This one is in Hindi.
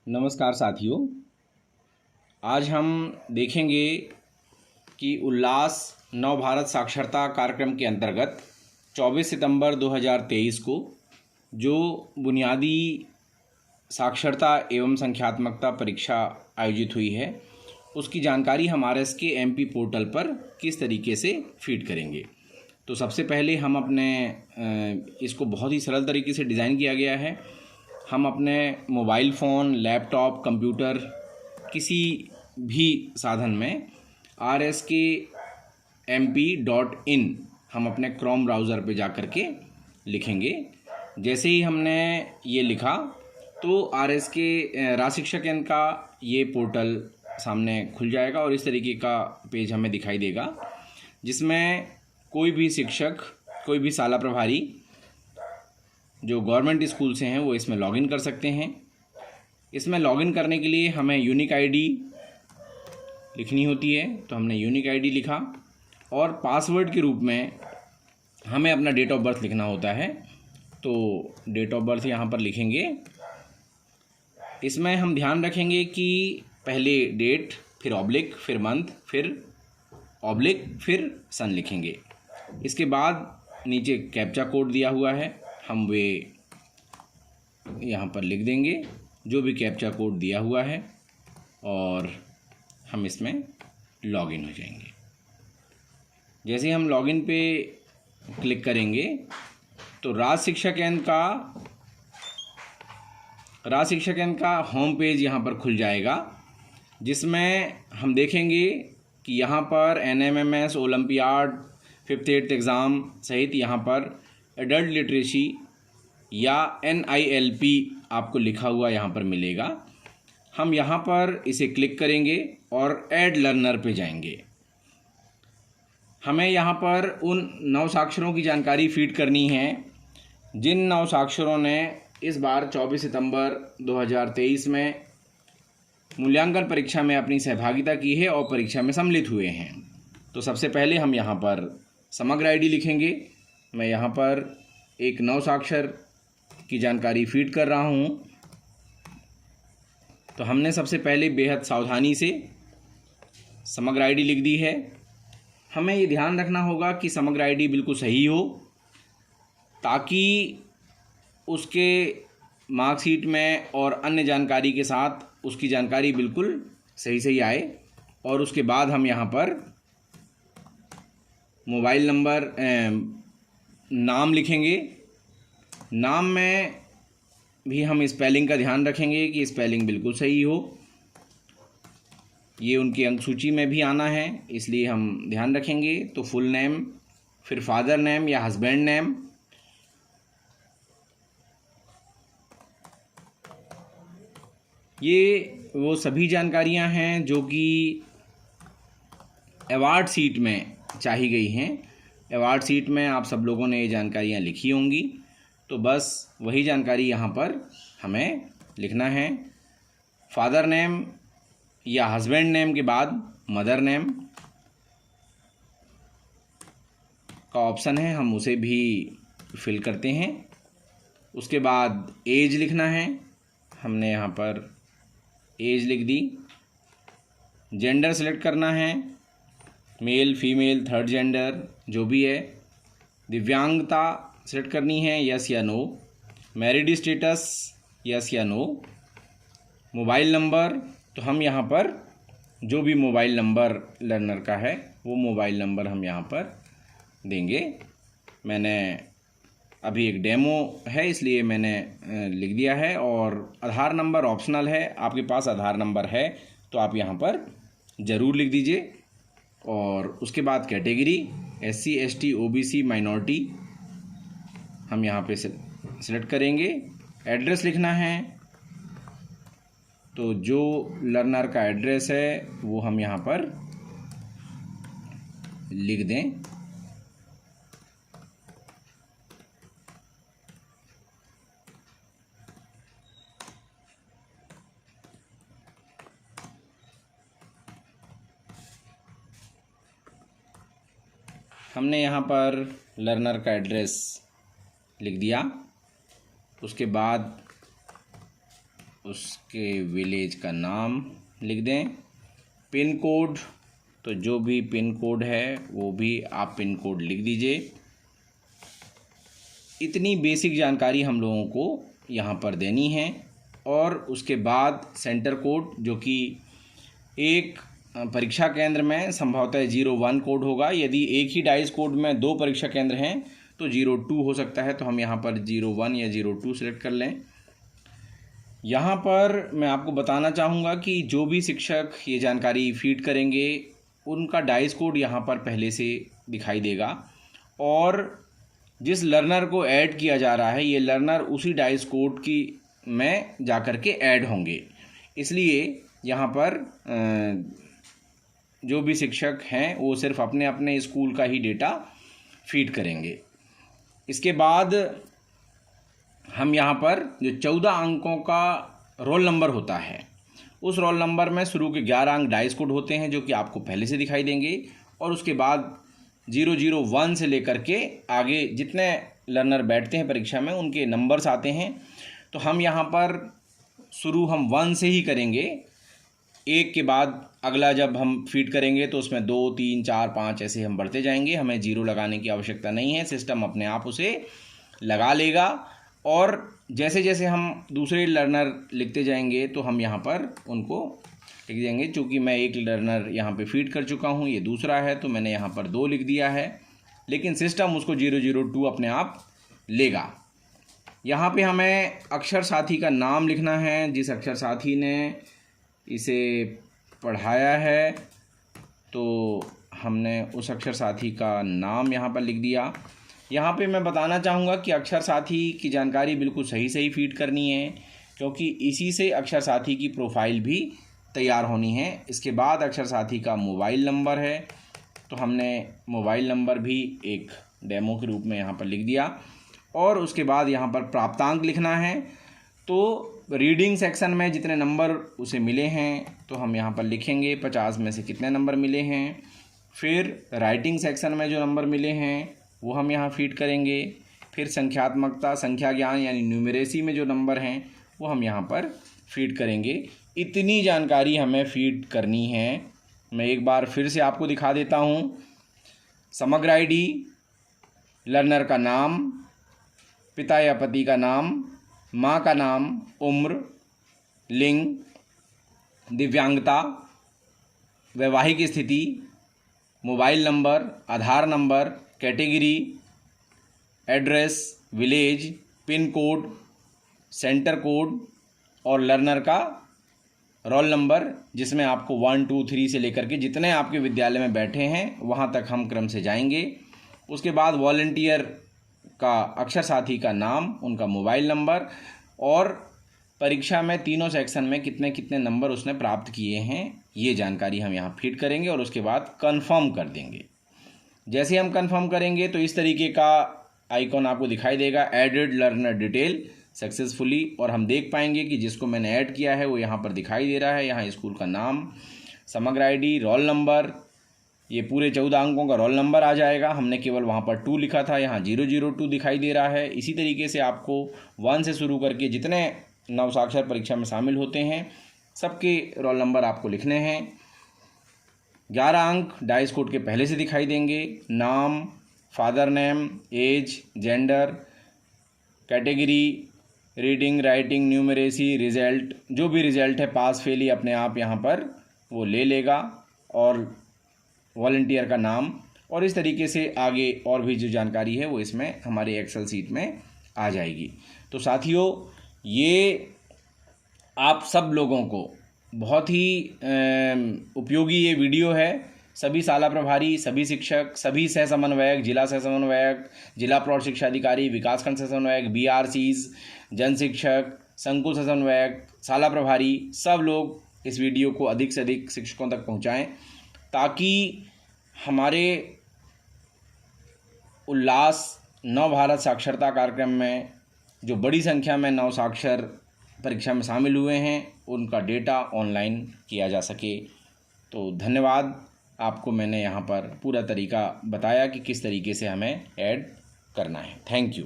नमस्कार साथियों। आज हम देखेंगे कि उल्लास नव भारत साक्षरता कार्यक्रम के अंतर्गत 24 सितंबर 2023 को जो बुनियादी साक्षरता एवं संख्यात्मकता परीक्षा आयोजित हुई है उसकी जानकारी हम RS के MP पोर्टल पर किस तरीके से फीड करेंगे। तो सबसे पहले हम अपने इसको बहुत ही सरल तरीके से डिज़ाइन किया गया है। हम अपने मोबाइल फ़ोन, लैपटॉप, कंप्यूटर किसी भी साधन में rskmp.in हम अपने क्रोम ब्राउज़र पे जा कर के लिखेंगे। जैसे ही हमने ये लिखा तो RSK राज्य शिक्षा केंद्र का ये पोर्टल सामने खुल जाएगा और इस तरीके का पेज हमें दिखाई देगा, जिसमें कोई भी शिक्षक, कोई भी शाला प्रभारी जो गवर्नमेंट स्कूल से हैं वो इसमें लॉगिन कर सकते हैं। इसमें लॉगिन करने के लिए हमें यूनिक आईडी लिखनी होती है, तो हमने यूनिक आईडी लिखा और पासवर्ड के रूप में हमें अपना डेट ऑफ बर्थ लिखना होता है। तो डेट ऑफ बर्थ यहाँ पर लिखेंगे। इसमें हम ध्यान रखेंगे कि पहले डेट, फिर ऑब्लिक, फिर मंथ, फिर ऑब्लिक, फिर सन लिखेंगे। इसके बाद नीचे कैप्चा कोड दिया हुआ है, हम वे यहाँ पर लिख देंगे जो भी कैप्चा कोड दिया हुआ है और हम इसमें लॉगिन हो जाएंगे। जैसे हम लॉगिन पे क्लिक करेंगे तो राज्य शिक्षा केंद्र का होम पेज यहाँ पर खुल जाएगा, जिसमें हम देखेंगे कि यहाँ पर NMMS olympiad 5th 8th exam सहित यहाँ पर एडल्ट लिटरेसी या NILP आपको लिखा हुआ यहाँ पर मिलेगा। हम यहाँ पर इसे क्लिक करेंगे और ऐड लर्नर पे जाएंगे। हमें यहाँ पर उन नव साक्षरों की जानकारी फीड करनी है जिन नव साक्षरों ने इस बार 24 सितंबर 2023 में मूल्यांकन परीक्षा में अपनी सहभागिता की है और परीक्षा में सम्मिलित हुए हैं। तो सबसे पहले हम यहाँ पर समग्र आईडी लिखेंगे। मैं यहाँ पर एक नव साक्षर की जानकारी फीड कर रहा हूँ। तो हमने सबसे पहले बेहद सावधानी से समग्र आईडी लिख दी है। हमें ये ध्यान रखना होगा कि समग्र आईडी बिल्कुल सही हो, ताकि उसके मार्कशीट में और अन्य जानकारी के साथ उसकी जानकारी बिल्कुल सही आए। और उसके बाद हम यहाँ पर मोबाइल नंबर, नाम लिखेंगे। नाम में भी हम स्पेलिंग का ध्यान रखेंगे कि स्पेलिंग बिल्कुल सही हो। ये उनकी अंक सूची में भी आना है, इसलिए हम ध्यान रखेंगे। तो फुल नेम, फिर फादर नेम या हस्बैंड नेम, ये वो सभी जानकारियां हैं जो कि अवार्ड सीट में चाही गई हैं। अवार्ड सीट में आप सब लोगों ने ये जानकारियाँ लिखी होंगी, तो बस वही जानकारी यहाँ पर हमें लिखना है। फादर नेम या हस्बैंड नेम के बाद मदर नेम का ऑप्शन है, हम उसे भी फिल करते हैं। उसके बाद एज लिखना है, हमने यहाँ पर एज लिख दी। जेंडर सेलेक्ट करना है, मेल, फीमेल, थर्ड जेंडर जो भी है। दिव्यांगता सेलेक्ट करनी है, यस या नो। मैरिड स्टेटस, यस या नो। मोबाइल नंबर, तो हम यहाँ पर जो भी मोबाइल नंबर लर्नर का है वो मोबाइल नंबर हम यहाँ पर देंगे। मैंने अभी एक डेमो है इसलिए मैंने लिख दिया है। और आधार नंबर ऑप्शनल है, आपके पास आधार नंबर है तो आप यहाँ पर ज़रूर लिख दीजिए। और उसके बाद category SC ST OBC minority हम यहाँ पे सेलेक्ट करेंगे। एड्रेस लिखना है, तो जो लर्नर का एड्रेस है वो हम यहाँ पर लिख दें। हमने यहाँ पर लर्नर का एड्रेस लिख दिया। उसके बाद उसके विलेज का नाम लिख दें। पिन कोड, तो जो भी पिन कोड है वो भी आप पिन कोड लिख दीजिए। इतनी बेसिक जानकारी हम लोगों को यहाँ पर देनी है। और उसके बाद सेंटर कोड, जो कि एक परीक्षा केंद्र में संभवतः 01 कोड होगा। यदि एक ही डाइस कोड में 2 परीक्षा केंद्र हैं तो 02 हो सकता है, तो हम यहाँ पर 01 या 02 सेलेक्ट कर लें। यहाँ पर मैं आपको बताना चाहूँगा कि जो भी शिक्षक ये जानकारी फीड करेंगे उनका डाइस कोड यहाँ पर पहले से दिखाई देगा, और जिस लर्नर को ऐड किया जा रहा है ये लर्नर उसी डाइस कोड की में जाकर के ऐड होंगे। इसलिए यहाँ पर जो भी शिक्षक हैं वो सिर्फ अपने अपने स्कूल का ही डेटा फीड करेंगे। इसके बाद हम यहाँ पर जो 14 अंकों का रोल नंबर होता है, उस रोल नंबर में शुरू के 11 अंक डाइस कोड होते हैं जो कि आपको पहले से दिखाई देंगे, और उसके बाद 001 से लेकर के आगे जितने लर्नर बैठते हैं परीक्षा में उनके नंबर्स आते हैं। तो हम यहाँ पर शुरू हम 1 से ही करेंगे। एक के बाद अगला जब हम फीड करेंगे तो उसमें 2, 3, 4, 5 ऐसे हम बढ़ते जाएंगे। हमें 0 लगाने की आवश्यकता नहीं है, सिस्टम अपने आप उसे लगा लेगा। और जैसे जैसे हम दूसरे लर्नर लिखते जाएंगे तो हम यहाँ पर उनको लिख देंगे। चूँकि मैं एक लर्नर यहाँ पे फीड कर चुका हूँ, ये दूसरा है, तो मैंने यहाँ पर 2 लिख दिया है, लेकिन सिस्टम उसको 002 अपने आप लेगा। यहाँ पे हमें अक्षर साथी का नाम लिखना है, जिस अक्षर साथी ने इसे पढ़ाया है, तो हमने उस अक्षर साथी का नाम यहाँ पर लिख दिया। यहाँ पे मैं बताना चाहूँगा कि अक्षर साथी की जानकारी बिल्कुल सही सही फीड करनी है, क्योंकि इसी से अक्षर साथी की प्रोफाइल भी तैयार होनी है। इसके बाद अक्षर साथी का मोबाइल नंबर है, तो हमने मोबाइल नंबर भी एक डेमो के रूप में यहाँ पर लिख दिया। और उसके बाद यहाँ पर प्राप्तांक लिखना है। तो रीडिंग सेक्शन में जितने नंबर उसे मिले हैं तो हम यहाँ पर लिखेंगे 50 में से कितने नंबर मिले हैं। फिर राइटिंग सेक्शन में जो नंबर मिले हैं वो हम यहाँ फीड करेंगे। फिर संख्यात्मकता, संख्या ज्ञान यानी न्यूमरेसी में जो नंबर हैं वो हम यहाँ पर फीड करेंगे। इतनी जानकारी हमें फीड करनी है। मैं एक बार फिर से आपको दिखा देता हूँ। समग्र आईडी, लर्नर का नाम, पिता या पति का नाम, माँ का नाम, उम्र, लिंग, दिव्यांगता, वैवाहिक स्थिति, mobile number, Aadhaar number, category, address, village, pin code, centre code और लर्नर का रोल नंबर, जिसमें आपको 1, 2, 3 से लेकर के जितने आपके विद्यालय में बैठे हैं वहाँ तक हम क्रम से जाएंगे। उसके बाद वॉलंटियर का अक्षर साथी का नाम, उनका मोबाइल नंबर और परीक्षा में तीनों सेक्शन में कितने कितने नंबर उसने प्राप्त किए हैं, ये जानकारी हम यहाँ फीड करेंगे और उसके बाद कंफर्म कर देंगे। जैसे हम कंफर्म करेंगे तो इस तरीके का आइकॉन आपको दिखाई देगा, एडेड लर्नर डिटेल सक्सेसफुली, और हम देख पाएंगे कि जिसको मैंने ऐड किया है वो यहाँ पर दिखाई दे रहा है। यहाँ स्कूल का नाम, समग्र आईडी, रोल नंबर, ये पूरे 14 अंकों का रोल नंबर आ जाएगा। हमने केवल वहाँ पर 2 लिखा था, यहाँ 002 दिखाई दे रहा है। इसी तरीके से आपको 1 से शुरू करके जितने नवसाक्षर परीक्षा में शामिल होते हैं सबके रोल नंबर आपको लिखने हैं। 11 अंक डाइस कोड के पहले से दिखाई देंगे। नाम, father name, age, gender, category, reading, writing, numeracy, result, जो भी रिजल्ट है पास फेल ही अपने आप यहाँ पर वो ले लेगा, और वॉलंटियर का नाम, और इस तरीके से आगे और भी जो जानकारी है वो इसमें हमारे एक्सेल सीट में आ जाएगी। तो साथियों, ये आप सब लोगों को बहुत ही उपयोगी ये वीडियो है। सभी शाला प्रभारी, सभी शिक्षक, सभी सह समन्वयक, जिला सह समन्वयक, जिला प्रौढ़ शिक्षा अधिकारी, विकासखंड सह समन्वयक, BRCs, जन शिक्षक, संकुल सह समन्वयक, शाला प्रभारी, सब लोग इस वीडियो को अधिक से अधिक शिक्षकों तक पहुंचाएं, ताकि हमारे उल्लास नव भारत साक्षरता कार्यक्रम में जो बड़ी संख्या में नव साक्षर परीक्षा में शामिल हुए हैं उनका डेटा ऑनलाइन किया जा सके। तो धन्यवाद। आपको मैंने यहाँ पर पूरा तरीका बताया कि किस तरीके से हमें ऐड करना है। Thank you.